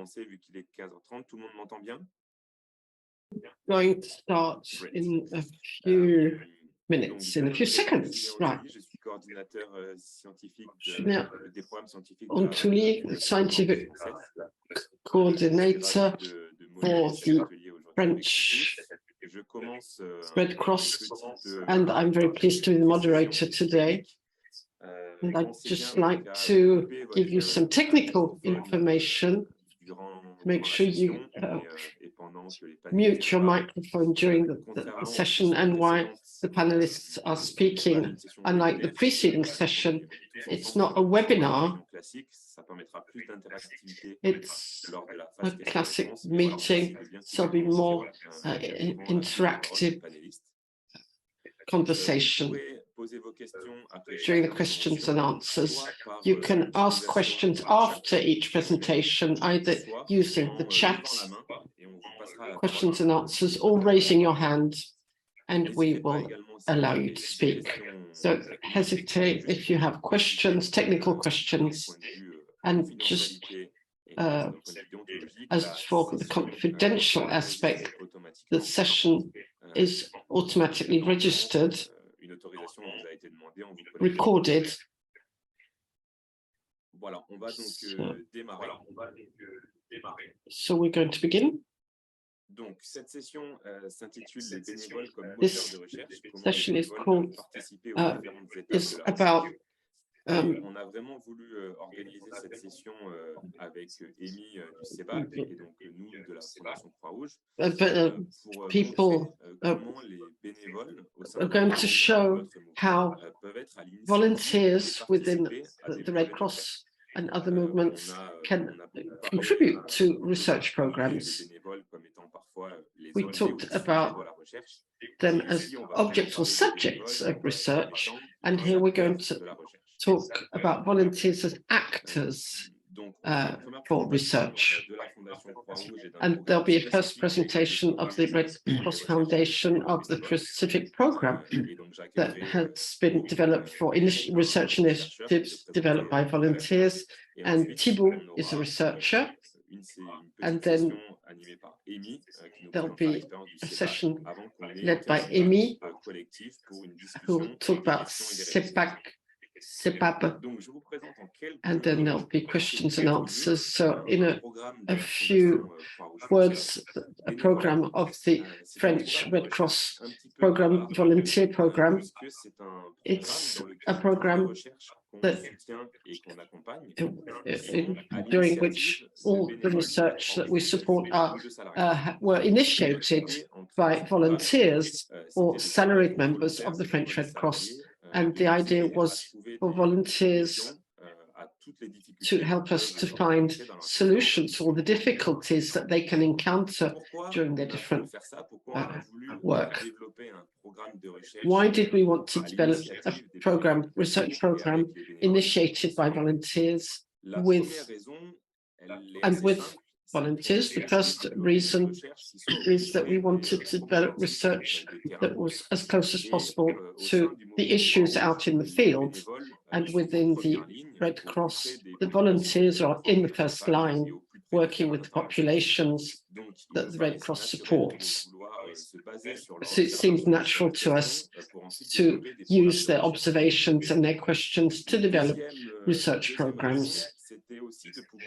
commencer vu qu'il est 15h30. Tout le monde m'entend bien? Going to start in a few minutes, in a few seconds, right? Je suis coordinateur scientifique des programmes scientifiques. Antouli, scientific coordinator for the French Red Cross, and I'm very pleased to be the moderator today. And I'd just like to give you some technical information. Make sure you mute your microphone during the session, and while the panelists are speaking, unlike the preceding session, it's not a webinar. It's a classic meeting, so there'll be more interactive conversation during the questions and answers. You can ask questions after each presentation, either using the chat, questions and answers, or raising your hand, and we will allow you to speak. So hesitate if you have questions, technical questions, and just as for the confidential aspect, the session is automatically registered, recorded. So we're going to begin. This session is called is about on a vraiment voulu organiser cette session avec Amy du CEBaP et donc nous de la Fondation Croix-Rouge pour people comment les bénévoles are going to show how volunteers within the Red Cross and other movements can contribute to research programs. We talked about them as objects or subjects of research, and here we're going to talk about volunteers as actors for research. And there'll be a first presentation of the Red Cross Foundation of the specific program that has been developed for research initiatives developed by volunteers. And Thibault is a researcher. And then there'll be a session led by Amy, who will talk about CEBaP, and then there'll be questions and answers. So in a few words, a program of the French Red Cross program, volunteer program. It's a program that during which all the research that we support were initiated by volunteers or salaried members of the French Red Cross. And the idea was for volunteers to help us to find solutions for the difficulties that they can encounter during their different work. Why did we want to develop a program, research program, initiated by volunteers with volunteers? The first reason is that we wanted to develop research that was as close as possible to the issues out in the field. And within the Red Cross, the volunteers are in the first line, working with the populations that the Red Cross supports. So it seems natural to us to use their observations and their questions to develop research programs.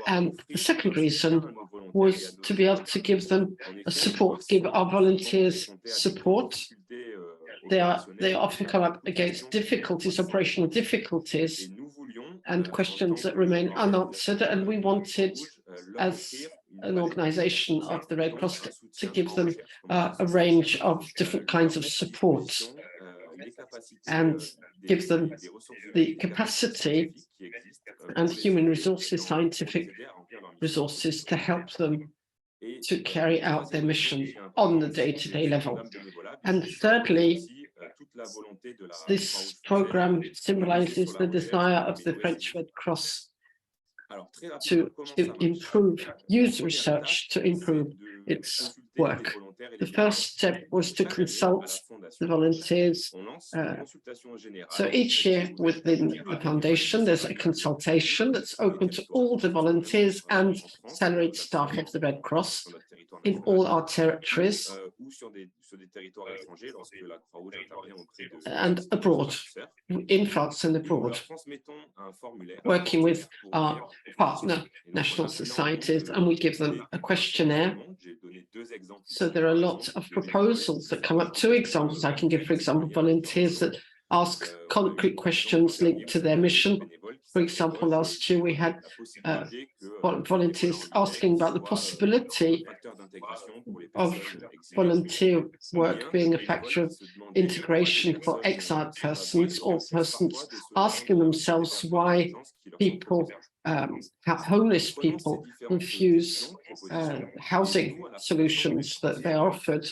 And the second reason was to be able to give them a support, give our volunteers support. They often come up against difficulties, operational difficulties, and questions that remain unanswered. And we wanted, as an organization of the Red Cross, to give them a range of different kinds of support and give them the capacity and human resources, scientific resources to help them to carry out their mission on the day-to-day level. And thirdly, this program symbolizes the desire of the French Red Cross to improve, use research to improve its work. The first step was to consult the volunteers. So each year within the foundation, there's a consultation that's open to all the volunteers and salaried staff of the Red Cross in all our territories and abroad, in France and abroad, working with our partner national societies, and we give them a questionnaire. So there are lots of proposals that come up. 2 examples I can give, for example, volunteers that ask concrete questions linked to their mission. For example, last year we had volunteers asking about the possibility of volunteer work being a factor of integration for exiled persons, or persons asking themselves why people, homeless people, refuse housing solutions that they are offered.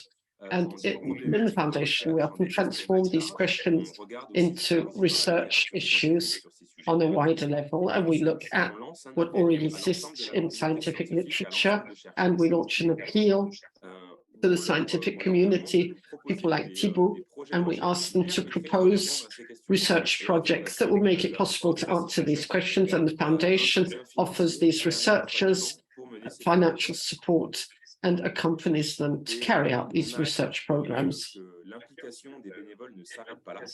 And in the foundation, we often transform these questions into research issues on a wider level, and we look at what already exists in scientific literature, and we launch an appeal to the scientific community, people like Thibault, and we ask them to propose research projects that will make it possible to answer these questions, and the foundation offers these researchers financial support and accompanies them to carry out these research programs.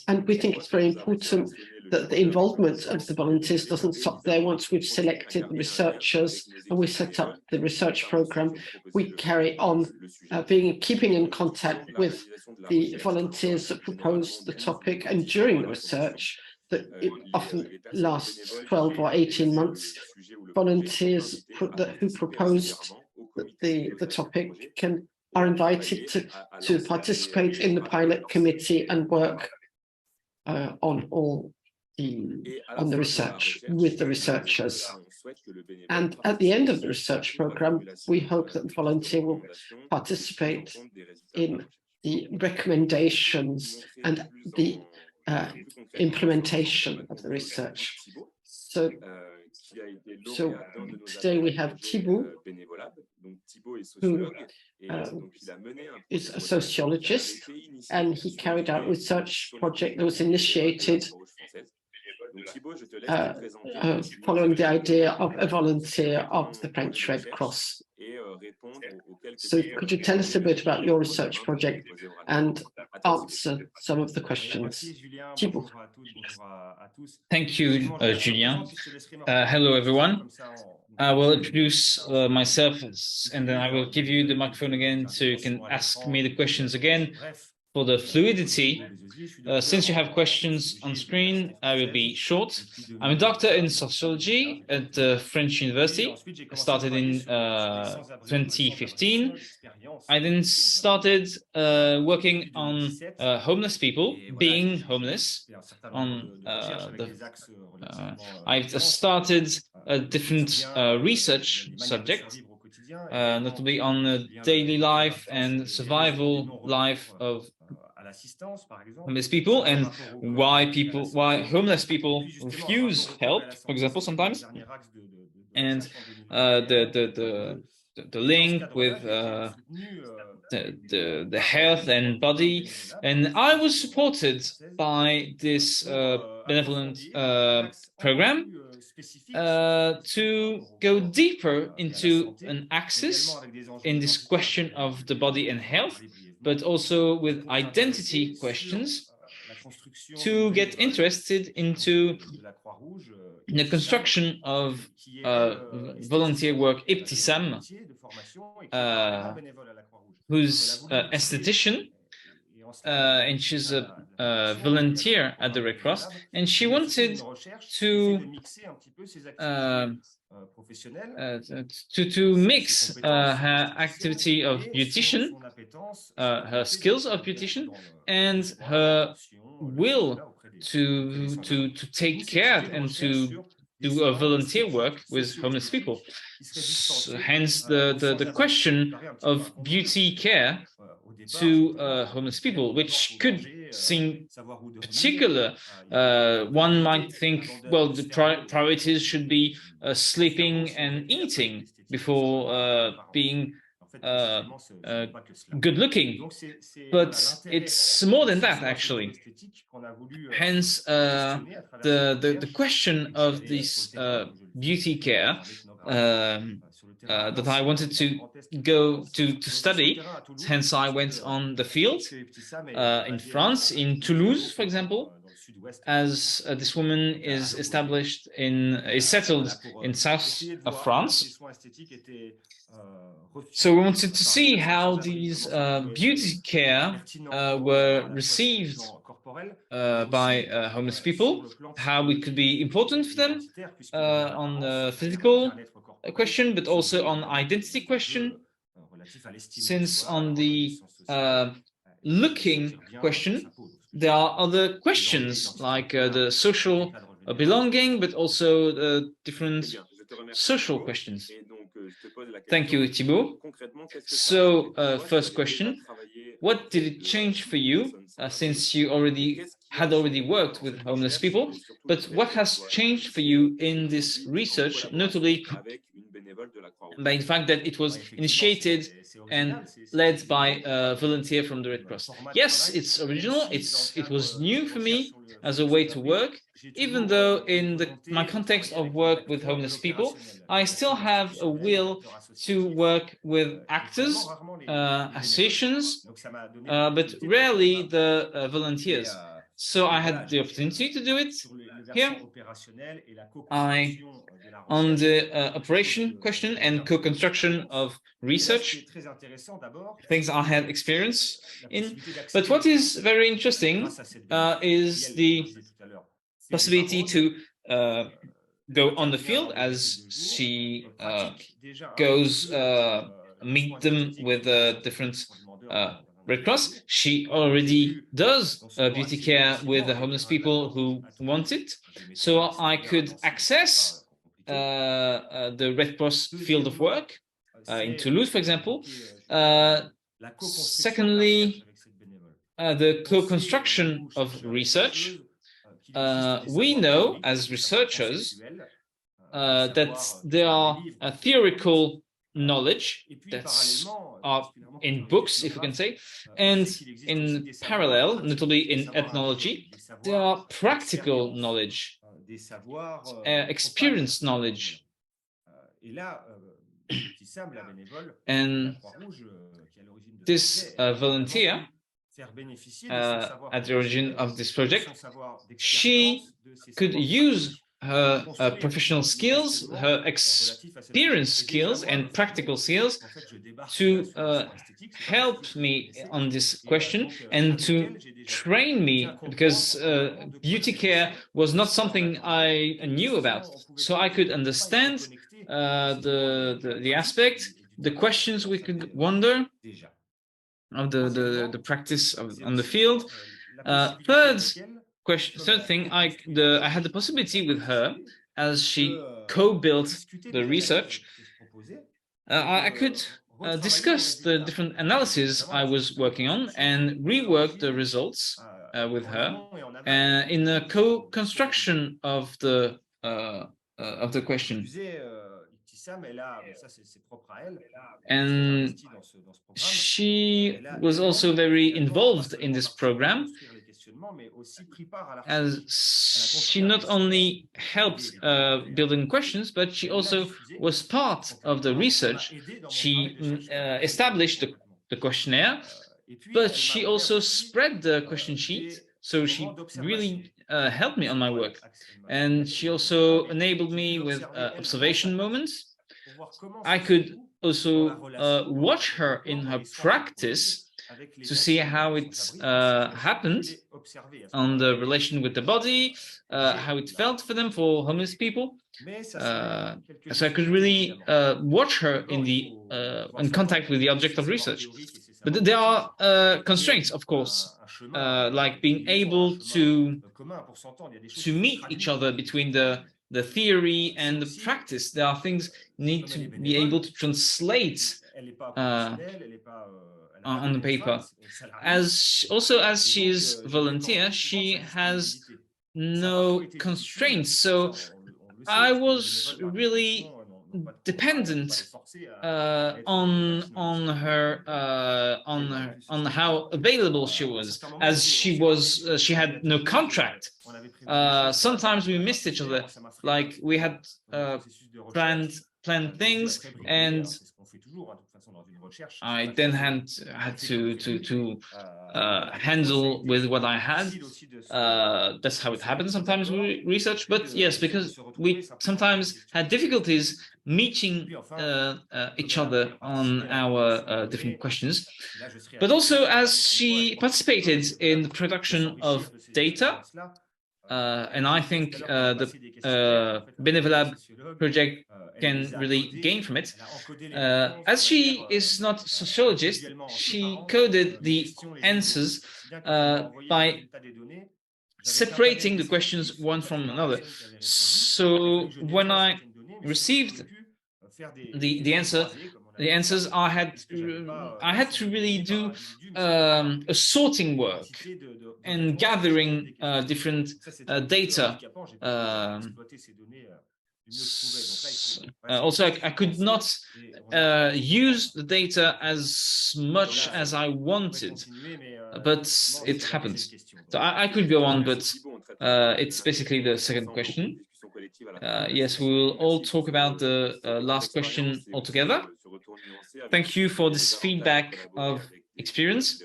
And we think it's very important that the involvement of the volunteers doesn't stop there. Once we've selected the researchers and we set up the research program, we carry on keeping in contact with the volunteers that propose the topic, and during the research, that it often lasts 12 or 18 months, volunteers who proposed the topic are invited to participate in the pilot committee and work on the research with the researchers. And at the end of the research program, we hope that the volunteer will participate in the recommendations and the implementation of the research. So today we have Thibault, who is a sociologist, and he carried out a research project that was initiated following the idea of a volunteer of the French Red Cross. So could you tell us a bit about your research project and answer some of the questions? Thibault. Thank you, Julien. Hello, everyone. I will introduce myself, and then I will give you the microphone again so you can ask me the questions again. For the fluidity, since you have questions on screen, I will be short. I'm a doctor in sociology at the French University. I started in 2015. I then started working on homeless people, being homeless. I've started a different research subject, notably on the daily life and survival life of homeless people, and why homeless people refuse help, for example, sometimes, and the link with the health and body. And I was supported by this benevolent program to go deeper into an axis in this question of the body and health, but also with identity questions, to get interested into the construction of volunteer work, Ibtissam, who's an esthetician, and she's a volunteer at the Red Cross, and she wanted to mix her activity of beautician, her skills of beautician, and her will to take care and to do a volunteer work with homeless people. So, hence the question of beauty care to homeless people, which could seem particular. One might think, well, the priorities should be sleeping and eating before being good looking, but it's more than that, actually. Hence, the question of this beauty care that I wanted to go to study. Hence, I went on the field in France, in Toulouse, for example, as this woman is settled in south of France. So we wanted to see how these beauty care were received by homeless people, how it could be important for them on the physical question, but also on identity question, since on the looking question, there are other questions like the social belonging, but also different social questions. Thank you, Thibaut. So, first question, what did it change for you since you had already worked with homeless people, but what has changed for you in this research, notably by the fact that it was initiated and led by a volunteer from the Red Cross? Yes, it's original. It was new for me as a way to work, even though in my context of work with homeless people, I still have a will to work with actors, associations, but rarely the volunteers. So I had the opportunity to do it here. On the operation question and co-construction of research, things I had experience in. But what is very interesting is the possibility to go on the field, as she goes meet them with different Red Cross. She already does beauty care with the homeless people who want it. So I could access the Red Cross field of work in Toulouse, for example. Secondly, the co-construction of research. We know as researchers that there are theoretical knowledge that's in books, if we can say, and in parallel, notably in ethnology, there are practical knowledge, experience knowledge. And this volunteer at the origin of this project, she could use her professional skills, her experience skills and practical skills to help me on this question and to train me, because beauty care was not something I knew about. So I could understand the aspect, the questions we could wonder of the practice on the field. Third thing, I had the possibility with her, as she co-built the research, I could discuss the different analyses I was working on and rework the results with her in the co-construction of the question. And she was also very involved in this program, as she not only helped building questions, but she also was part of the research. She established the questionnaire, but she also spread the question sheet. So she really helped me on my work. And she also enabled me with observation moments. I could also watch her in her practice to see how it happened on the relation with the body, how it felt for them, for homeless people. So I could really watch her in contact with the object of research. But there are constraints, of course, like being able to meet each other between the theory and the practice. There are things need to be able to translate on the paper. As she is volunteer, she has no constraints. So I was really dependent on how available she was, as she had no contract. Sometimes we missed each other, like we had planned things, and I then had to handle with what I had. That's how it happens sometimes with research. But yes, because we sometimes had difficulties meeting each other on our different questions. But also, as she participated in the production of data, and I think the Bénévolab project can really gain from it. As she is not a sociologist, she coded the answers by separating the questions one from another. So when I received the answers, I had to really do a sorting work and gathering different data. Also, I could not use the data as much as I wanted, but it happened. So I could go on, but it's basically the second question. Yes, we will all talk about the last question altogether. Thank you for this feedback of experience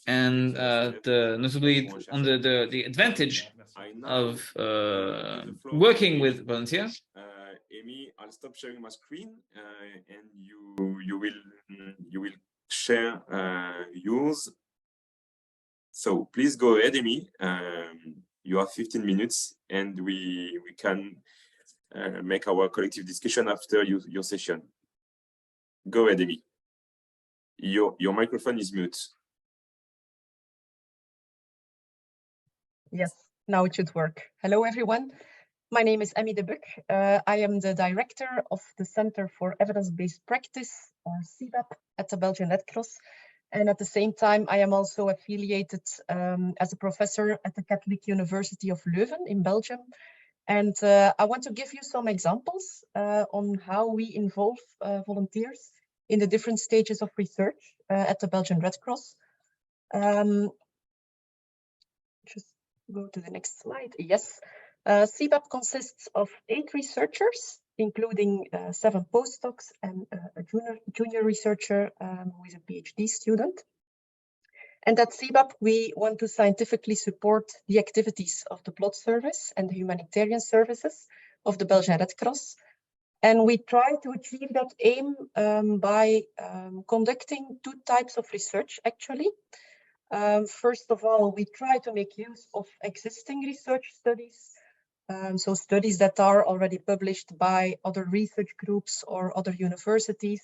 and notably on the advantage of working with volunteers. Amy, I'll stop sharing my screen and you will share yours. So please go ahead, Amy. You have 15 minutes, and we can make our collective discussion after your session. Go ahead, Amy. Your microphone is mute. Yes, now it should work. Hello, everyone. My name is Emmy de Buc. I am the director of the Center for Evidence-Based Practice, or CEBaP, at the Belgian Red Cross. And at the same time, I am also affiliated as a professor at the Catholic University of Leuven in Belgium. And I want to give you some examples on how we involve volunteers in the different stages of research at the Belgian Red Cross. Just go to the next slide. Yes. CEBaP consists of 8 researchers, including 7 postdocs and a junior researcher who is a PhD student. And at CEBaP, we want to scientifically support the activities of the blood service and the humanitarian services of the Belgian Red Cross. And we try to achieve that aim by conducting 2 types of research, actually. First of all, we try to make use of existing research studies. So studies that are already published by other research groups or other universities.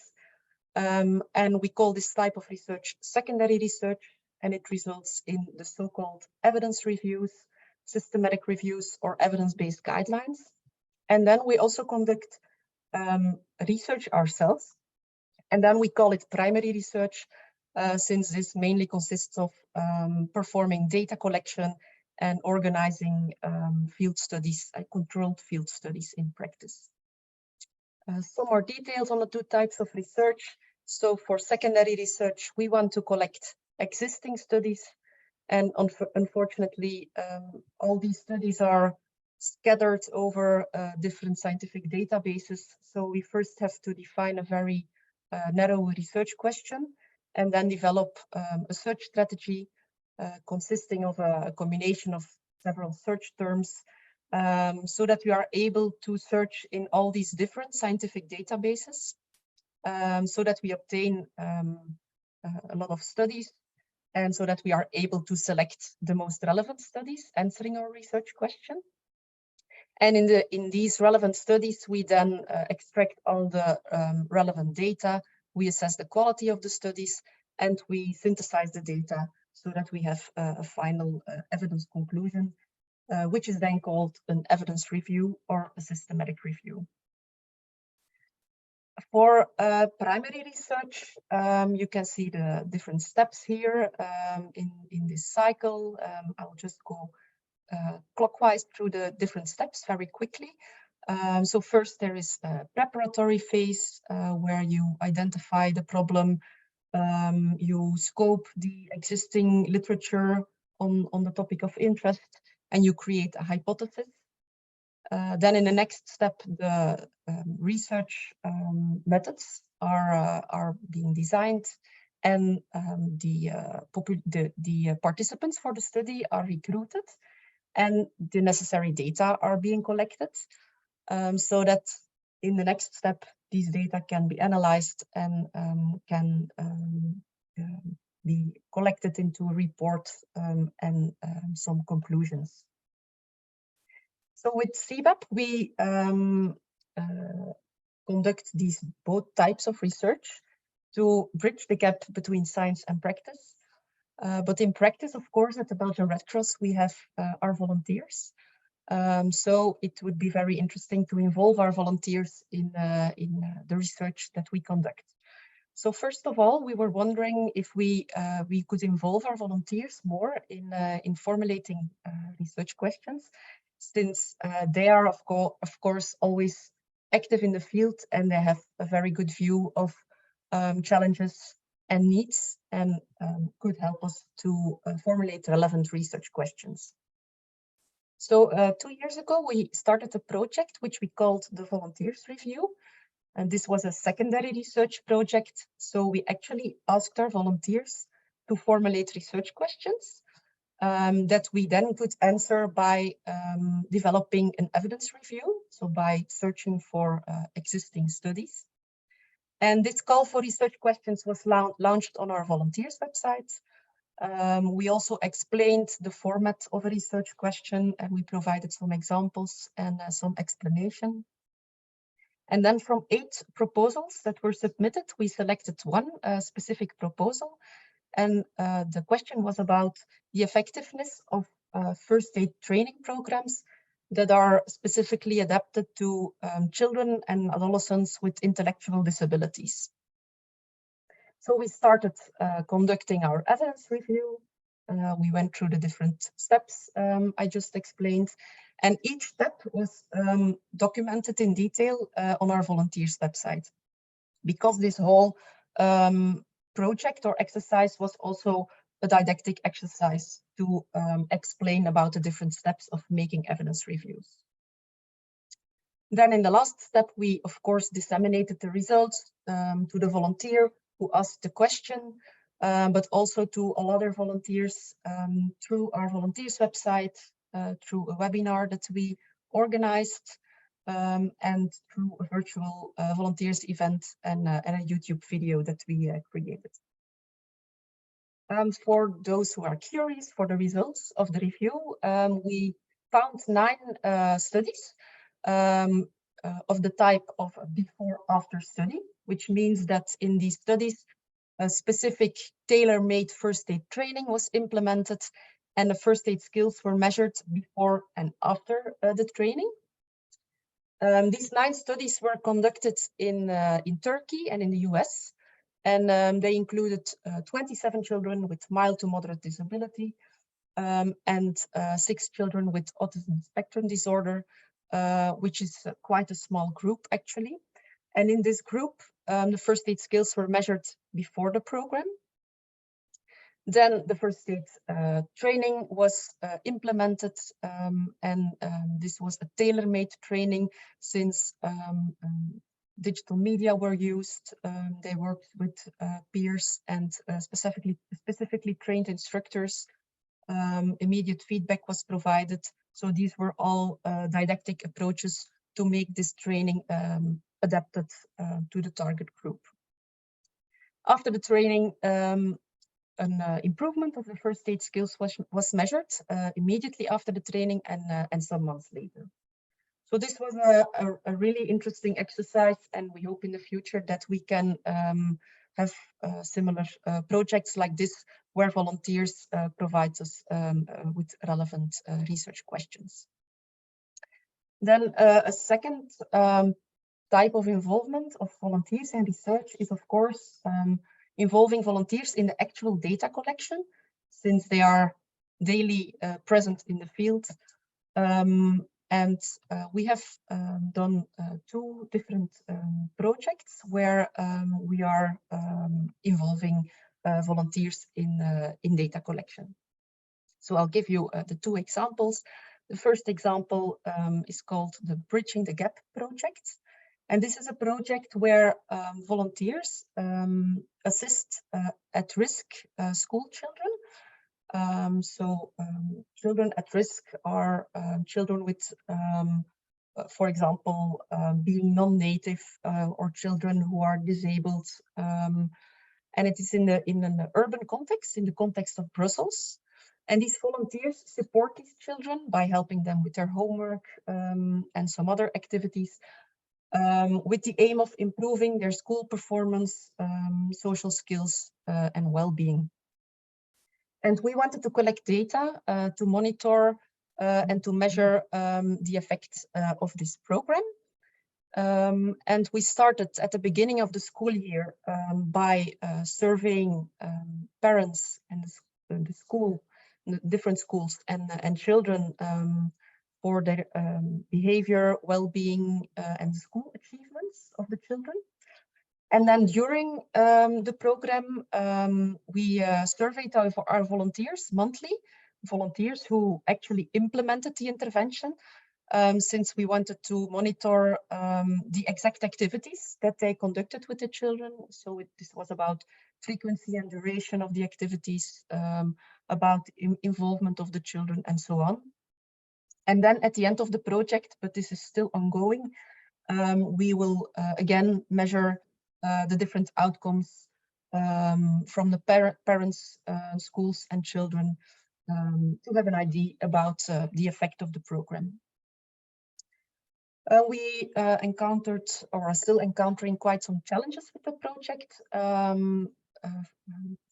And we call this type of research secondary research, and it results in the so-called evidence reviews, systematic reviews, or evidence-based guidelines. And then we also conduct research ourselves, and then we call it primary research, since this mainly consists of performing data collection and organizing field studies, controlled field studies in practice. Some more details on the 2 types of research. So for secondary research, we want to collect existing studies, and unfortunately, all these studies are scattered over different scientific databases. So we first have to define a very narrow research question, and then develop a search strategy consisting of a combination of several search terms, so that we are able to search in all these different scientific databases, so that we obtain a lot of studies, and so that we are able to select the most relevant studies answering our research question. And in these relevant studies, we then extract all the relevant data, we assess the quality of the studies, and we synthesize the data so that we have a final evidence conclusion, which is then called an evidence review or a systematic review. For primary research, you can see the different steps here in this cycle. I'll just go clockwise through the different steps very quickly. So first there is a preparatory phase where you identify the problem, you scope the existing literature on the topic of interest, and you create a hypothesis. Then in the next step, the research methods are being designed, and the participants for the study are recruited, and the necessary data are being collected, so that in the next step, these data can be analyzed and can be collected into a report and some conclusions. So with CEBaP, we conduct these both types of research to bridge the gap between science and practice. But in practice, of course, at the Belgian Red Cross, we have our volunteers. So it would be very interesting to involve our volunteers in the research that we conduct. So first of all, we were wondering if we could involve our volunteers more in formulating research questions, since they are, of course, always active in the field, and they have a very good view of challenges and needs, and could help us to formulate relevant research questions. So 2 years ago, we started a project which we called the Volunteers Review. And this was a secondary research project. So we actually asked our volunteers to formulate research questions that we then could answer by developing an evidence review. So by searching for existing studies. And this call for research questions was launched on our volunteers website. We also explained the format of a research question, and we provided some examples and some explanation. And then from 8 proposals that were submitted, we selected one specific proposal. And the question was about the effectiveness of first aid training programs that are specifically adapted to children and adolescents with intellectual disabilities. So we started conducting our evidence review. We went through the different steps I just explained, and each step was documented in detail on our volunteers website. Because this whole project or exercise was also a didactic exercise to explain about the different steps of making evidence reviews. Then in the last step, we of course disseminated the results to the volunteer who asked the question, but also to all other volunteers through our volunteers website, through a webinar that we organized, and through a virtual volunteers event and a YouTube video that we created. For those who are curious for the results of the review, we found 9 studies of the type of before-after study, which means that in these studies, a specific tailor-made first aid training was implemented, and the first aid skills were measured before and after the training. These 9 studies were conducted in Turkey and in the US, and they included 27 children with mild to moderate disability and 6 children with autism spectrum disorder, which is quite a small group actually. And in this group, the first aid skills were measured before the program. Then the first aid training was implemented, and this was a tailor-made training since digital media were used. They worked with peers and specifically trained instructors. Immediate feedback was provided. So these were all didactic approaches to make this training adapted to the target group. After the training, an improvement of the first aid skills was measured immediately after the training and some months later. So this was a really interesting exercise, and we hope in the future that we can have similar projects like this, where volunteers provide us with relevant research questions. Then a second type of involvement of volunteers in research is, of course, involving volunteers in the actual data collection, since they are daily present in the field. And we have done 2 different projects where we are involving volunteers in data collection. So I'll give you the 2 examples. The first example is called the Bridging the Gap project. And this is a project where volunteers assist at-risk school children. Children at risk are children with, for example, being non-native or children who are disabled. And it is in an urban context, in the context of Brussels. And these volunteers support these children by helping them with their homework and some other activities, with the aim of improving their school performance, social skills, and well-being. And we wanted to collect data to monitor and to measure the effect of this program. And we started at the beginning of the school year by surveying parents and the school, different schools and children for their behavior, well-being, and school achievements of the children. And then during the program, we surveyed our volunteers monthly, volunteers who actually implemented the intervention, since we wanted to monitor the exact activities that they conducted with the children. So this was about frequency and duration of the activities, about involvement of the children, and so on. And then at the end of the project, but this is still ongoing, we will again measure the different outcomes from the parents, schools, and children to have an idea about the effect of the program. We encountered, or are still encountering, quite some challenges with the project.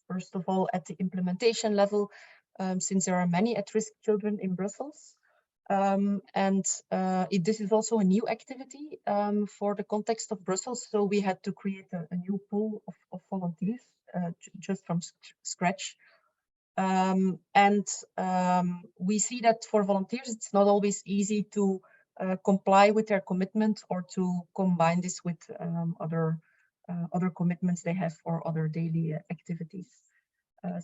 First of all, at the implementation level, since there are many at-risk children in Brussels. This is also a new activity for the context of Brussels, so we had to create a new pool of volunteers just from scratch. We see that for volunteers, it's not always easy to comply with their commitment or to combine this with other commitments they have for other daily activities.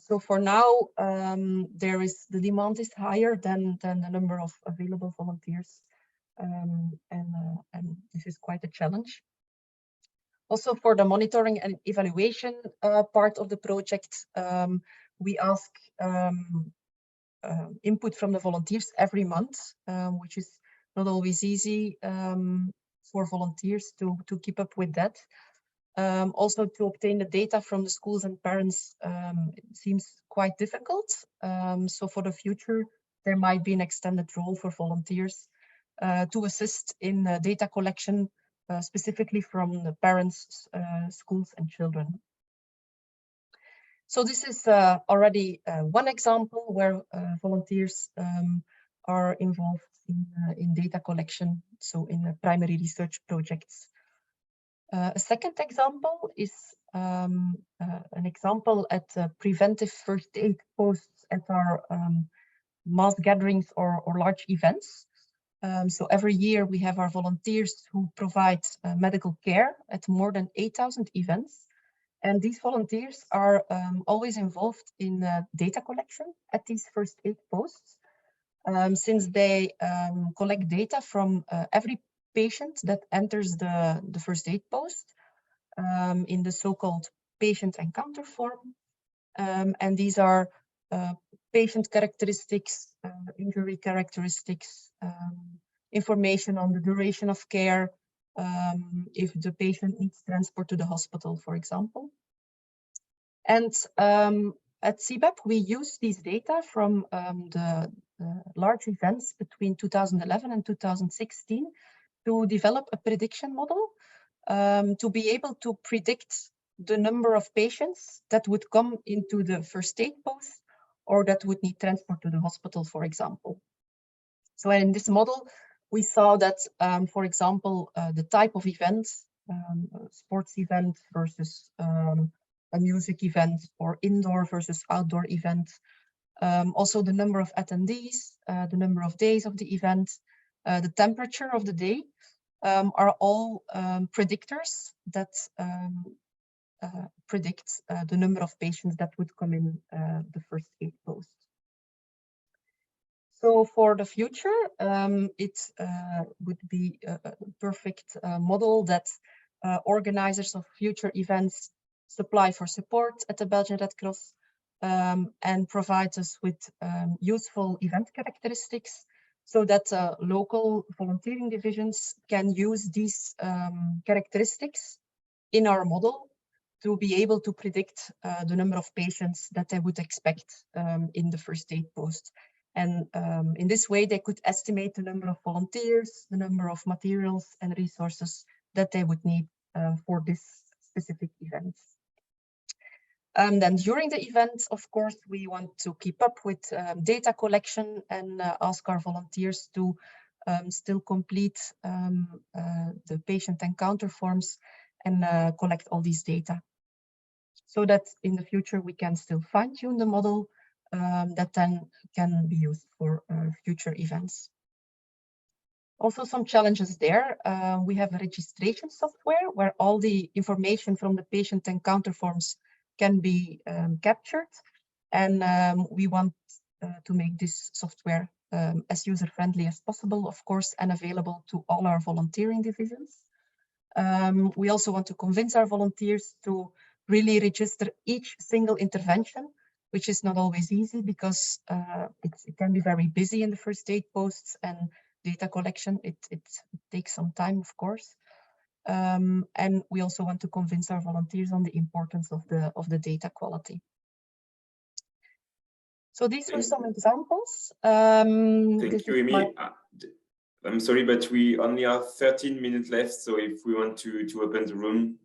So for now, the demand is higher than the number of available volunteers, and this is quite a challenge. Also, for the monitoring and evaluation part of the project, we ask input from the volunteers every month, which is not always easy for volunteers to keep up with that. Also, to obtain the data from the schools and parents it seems quite difficult. So for the future, there might be an extended role for volunteers to assist in data collection, specifically from the parents, schools, and children. So this is already one example where volunteers are involved in data collection, so in primary research projects. A second example is an example at preventive first aid posts at our mass gatherings or large events. So every year we have our volunteers who provide medical care at more than 8,000 events. And these volunteers are always involved in data collection at these first aid posts, since they collect data from every patient that enters the first aid post in the so-called patient encounter form. And these are patient characteristics, injury characteristics, information on the duration of care, if the patient needs transport to the hospital, for example. And at CEBaP, we use these data from the large events between 2011 and 2016 to develop a prediction model to be able to predict the number of patients that would come into the first aid post or that would need transport to the hospital, for example. So in this model, we saw that, for example, the type of events, a sports event versus a music event, or indoor versus outdoor event, also the number of attendees, the number of days of the event, the temperature of the day, are all predictors that predict the number of patients that would come in the first aid post. So for the future, it would be a perfect model that organizers of future events supply for support at the Belgian Red Cross and provides us with useful event characteristics so that local volunteering divisions can use these characteristics in our model to be able to predict the number of patients that they would expect in the first aid post. And in this way, they could estimate the number of volunteers, the number of materials and resources that they would need for this specific event. Then during the event, of course, we want to keep up with data collection and ask our volunteers to still complete the patient encounter forms and collect all these data, so that in the future we can still fine-tune the model that then can be used for future events. Also some challenges there. We have a registration software where all the information from the patient encounter forms can be captured, and we want to make this software as user-friendly as possible, of course, and available to all our volunteering divisions. We also want to convince our volunteers to really register each single intervention, which is not always easy because it can be very busy in the first aid posts, and data collection, it takes some time, of course. And we also want to convince our volunteers on the importance of the data quality. So these were some examples. Thank you, Amy. I'm sorry, but we only have 13 minutes left. So if we want to open the room.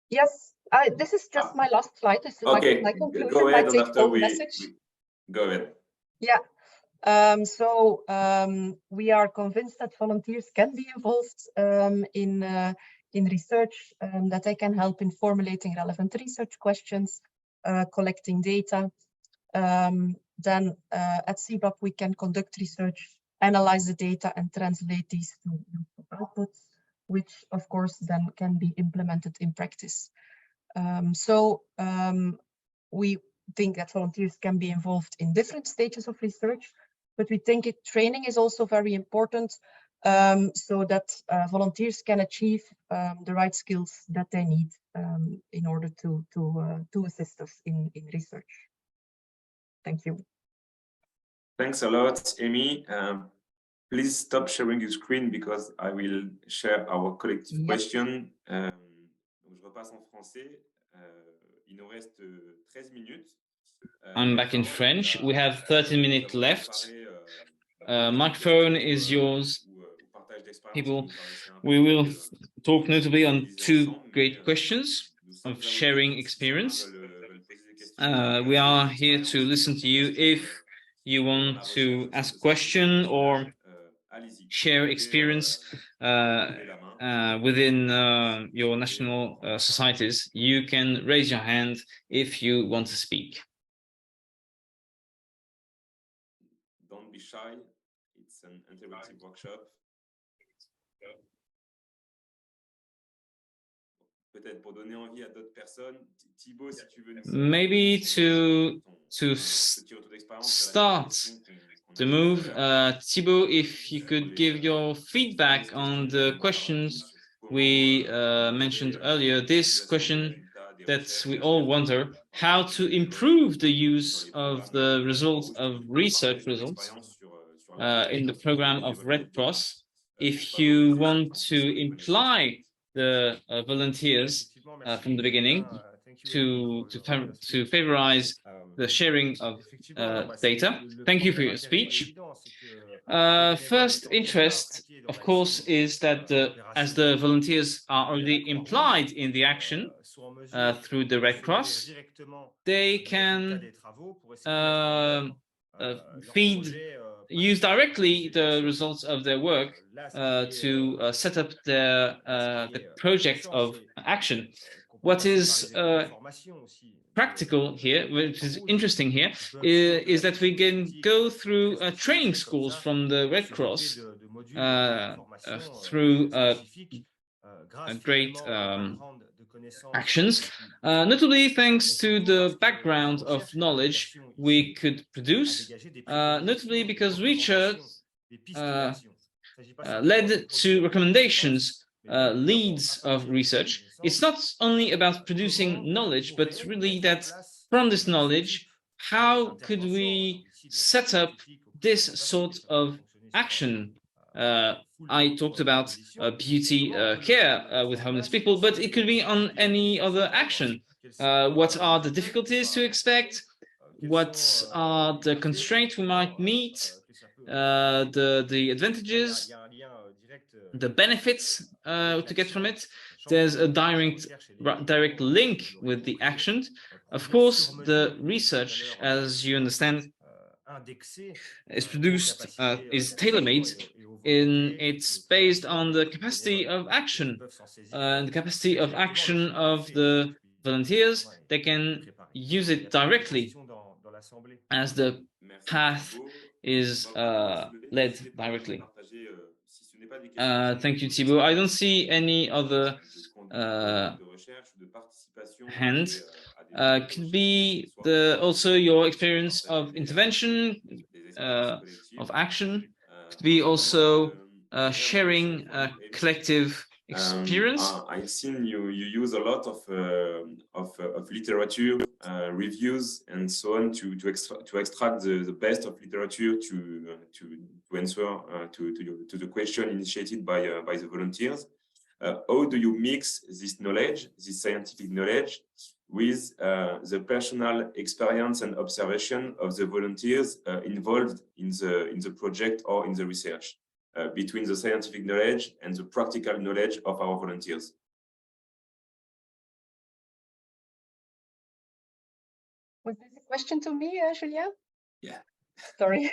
Yes, this is just my last slide. This is okay, my conclusion. Go ahead, my take-home message. Go ahead. Yeah. We are convinced that volunteers can be involved in research, that they can help in formulating relevant research questions, collecting data. Then at CEBaP we can conduct research, analyze the data, and translate these to outputs, which of course then can be implemented in practice. We think that volunteers can be involved in different stages of research, but we think training is also very important, so that volunteers can achieve the right skills that they need in order to assist us in research. Thank you. Thanks a lot, Amy. Please stop sharing your screen because I will share our collective question. Je repasse en français. Il nous reste 13 minutes. I'm back in French. We have 30 minutes left. Microphone is yours. People, we will talk notably on two great questions of sharing experience. We are here to listen to you if you want to ask a question or share experience within your national societies. You can raise your hand if you want to speak. Don't be shy. It's an interactive workshop. Peut-être pour donner envie à d'autres personnes. Thibaut, si tu veux nous... Maybe to start the move, Thibaut, if you could give your feedback on the questions we mentioned earlier. This question that we all wonder, how to improve the use of the results of research results in the program of Red Cross. If you want to imply the volunteers from the beginning to favorize the sharing of data. Thank you for your speech. First interest, of course, is that as the volunteers are already implied in the action through the Red Cross, they can use directly the results of their work to set up the project of action. What is practical here, which is interesting here, is that we can go through training schools from the Red Cross through great actions, notably thanks to the background of knowledge we could produce, notably because research led to recommendations, leads of research. It's not only about producing knowledge, but really that from this knowledge, how could we set up this sort of action? I talked about beauty care with homeless people, but it could be on any other action. What are the difficulties to expect? What are the constraints we might meet? The advantages, the benefits to get from it. There's a direct link with the action. Of course, the research, as you understand, is produced, is tailor-made. It's based on the capacity of action and the capacity of action of the volunteers. They can use it directly as the path is led directly. Thank you, Thibault. I don't see any other hand. Could be also your experience of intervention, of action. Could be also sharing collective experience. I've seen you use a lot of literature reviews and so on to extract the best of literature to answer to the question initiated by the volunteers. How do you mix this knowledge, this scientific knowledge, with the personal experience and observation of the volunteers involved in the project or in the research, between the scientific knowledge and the practical knowledge of our volunteers? Was this a question to me, Julien? Yeah. Sorry.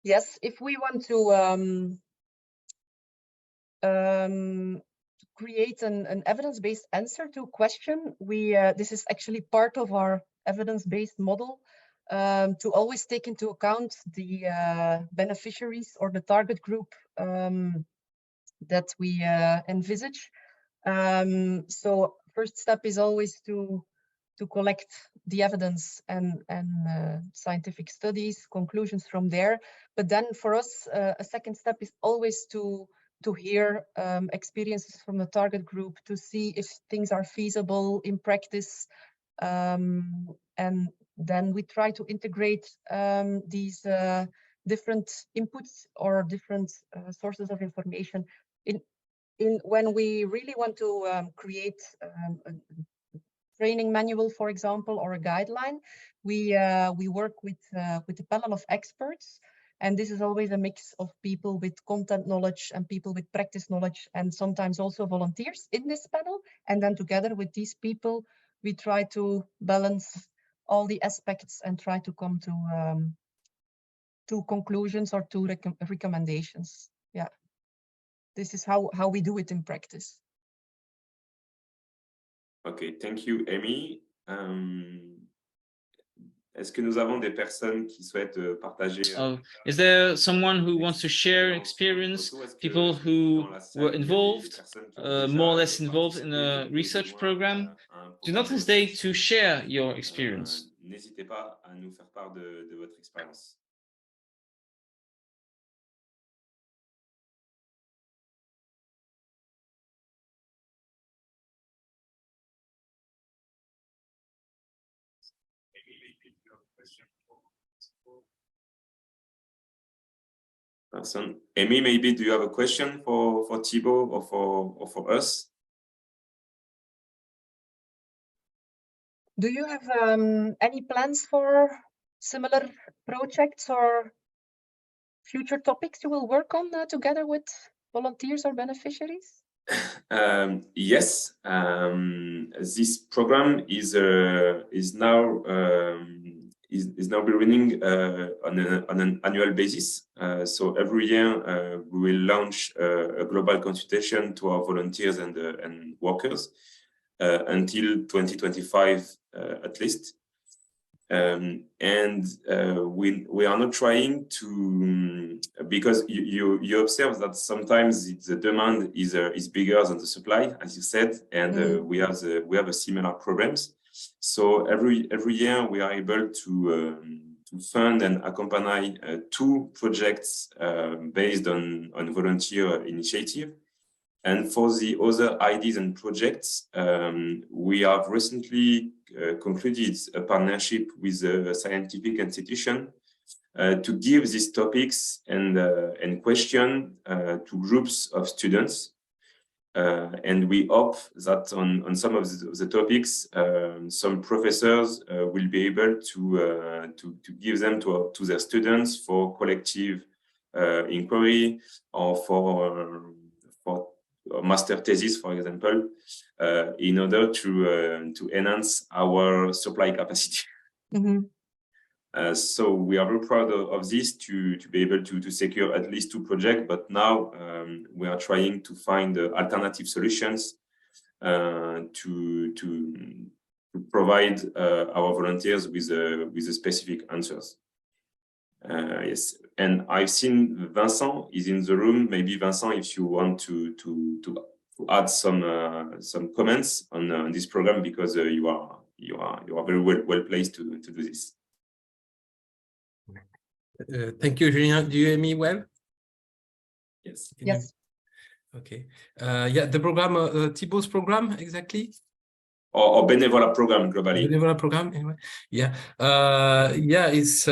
Yes, if we want to create an evidence-based answer to a question, this is actually part of our evidence-based model, to always take into account the beneficiaries or the target group that we envisage. So first step is always to collect the evidence and scientific studies, conclusions from there. But then for us, a second step is always to hear experiences from the target group, to see if things are feasible in practice. And then we try to integrate these different inputs or different sources of information. When we really want to create a training manual, for example, or a guideline, we work with a panel of experts. And this is always a mix of people with content knowledge and people with practice knowledge, and sometimes also volunteers in this panel. And then together with these people, we try to balance all the aspects and try to come to conclusions or to recommendations. Yeah, this is how we do it in practice. Okay, thank you, Amy. Est-ce que nous avons des personnes qui souhaitent partager? Is there someone who wants to share experience? People who were involved, more or less involved in a research program? Do not hesitate to share your experience. N'hésitez pas à nous faire part de votre expérience. Person. Amy, maybe do you have a question for Thibault or for us? Do you have any plans for similar projects or future topics you will work on together with volunteers or beneficiaries? Yes, this program is now be running on an annual basis. So every year we will launch a global consultation to our volunteers and workers until 2025 at least. We are not trying to, because you observe that sometimes the demand is bigger than the supply, as you said, and we have a similar problems. So every year we are able to fund and accompany 2 projects based on volunteer initiative. And for the other ideas and projects, we have recently concluded a partnership with a scientific institution to give these topics and question to groups of students. And we hope that on some of the topics, some professors will be able to give them to their students for collective inquiry or for master thesis, for example, in order to enhance our supply capacity. So we are very proud of this to be able to secure at least 2 projects, but now we are trying to find alternative solutions to provide our volunteers with the specific answers. Yes, and I've seen Vincent is in the room. Maybe Vincent, if you want to add some comments on this program, because you are very well placed to do this. Thank you, Julien. Do you hear me well? Yes. Yes. Okay. Yeah, the program, Thibaut's program, exactly. Or Bénévolab program globally. Bénévolab program, anyway. Yeah. Yeah, it's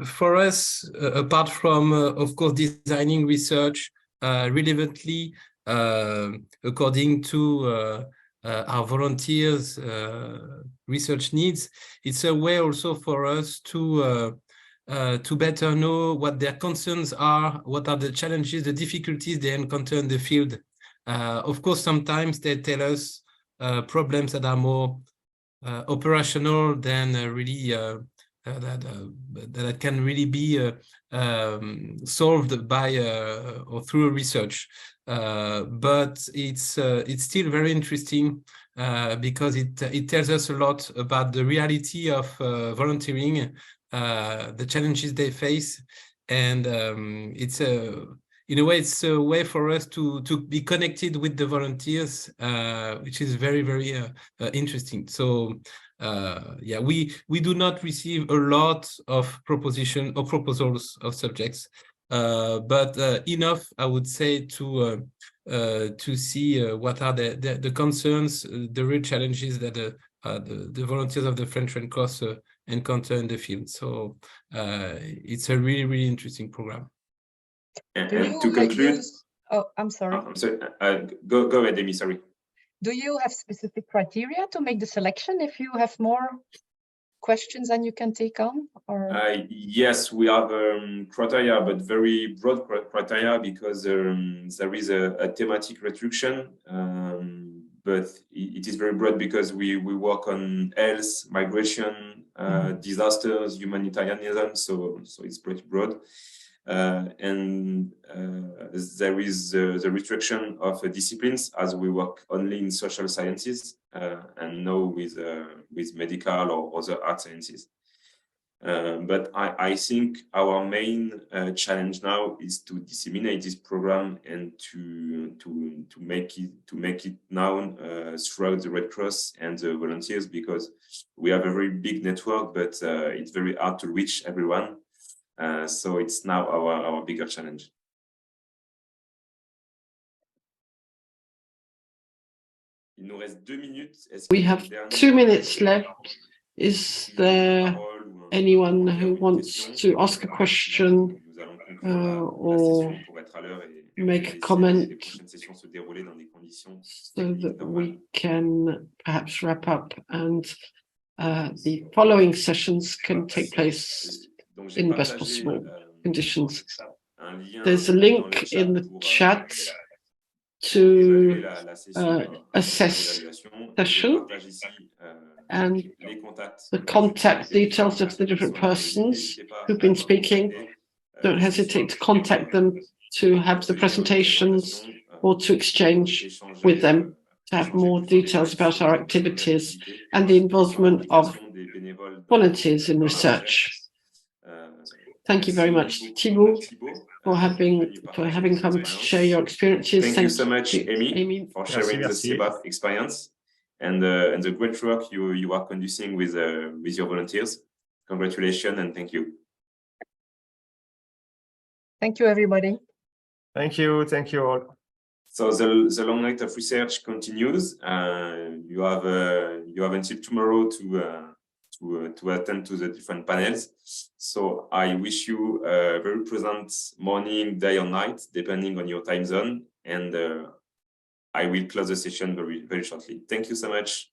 for us, apart from, of course, designing research relevantly according to our volunteers' research needs, it's a way also for us to better know what their concerns are, what are the challenges, the difficulties they encounter in the field. Of course, sometimes they tell us problems that are more operational than really that can really be solved by or through research. But it's still very interesting because it tells us a lot about the reality of volunteering, the challenges they face, and in a way, it's a way for us to be connected with the volunteers, which is very, very interesting. So, yeah, we do not receive a lot of propositions or proposals of subjects, but enough, I would say, to see what are the concerns, the real challenges that the volunteers of the French Red Cross encounter in the field. So it's a really, really interesting program. And to conclude, oh, I'm sorry. I'm sorry. Go ahead, Amy. Sorry. Do you have specific criteria to make the selection if you have more questions than you can take on? Or Yes, we have criteria, but very broad criteria, because there is a thematic restriction. But it is very broad because we work on health, migration, disasters, humanitarianism. So it's pretty broad. And there is the restriction of disciplines, as we work only in social sciences and no with medical or other art sciences. But I think our main challenge now is to disseminate this program and to make it known throughout the Red Cross and the volunteers, because we have a very big network, but it's very hard to reach everyone. So it's now our bigger challenge. We have 2 minutes left. Is there anyone who wants to ask a question or make a comment so that we can perhaps wrap up and the following sessions can take place in the best possible conditions? There's a link in the chat to assess session, and the contact details of the different persons who've been speaking. Don't hesitate to contact them to have the presentations or to exchange with them to have more details about our activities and the involvement of volunteers in research. Thank you very much, Thibault, for having come to share your experiences. Thank you so much, Amy, for sharing the CEBaP experience and the great work you are conducting with your volunteers. Congratulations and thank you. Thank you, everybody. Thank you all. So the long night of research continues. You have until tomorrow to attend to the different panels. So I wish you a very pleasant morning, day or night, depending on your time zone. And I will close the session very, very shortly. Thank you so much.